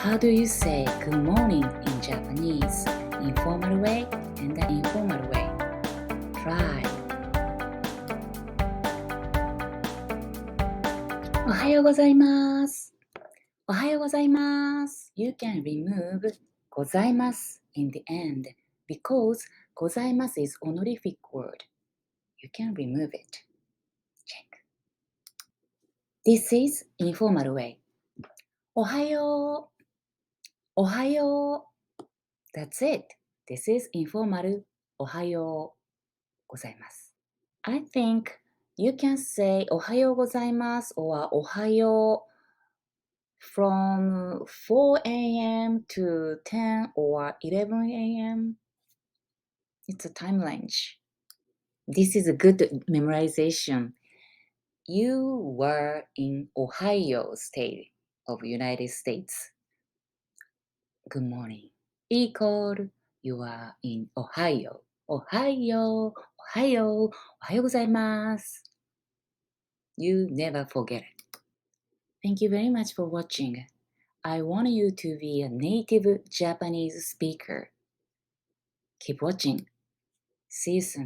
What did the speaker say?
How do you say good morning in Japanese? Informal way and the informal way. Try. おはようございます。おはようございます。You can remove ございます in the end because ございます is honorific word. You can remove it. Check. This is informal way. おはよう。おはよう。That's it. This is informal. おはようございます。I think you can say おはようございます or おはよう from 4 a.m. to 10 or 11 a.m. It's a time range. This is a good memorization. You were in Ohio State of United States. Good morning. Equal, you are in Ohio. おはよう、おはよう、おはようございます。You never forget it. Thank you very much for watching. I want you to be a native Japanese speaker. Keep watching. See you soon.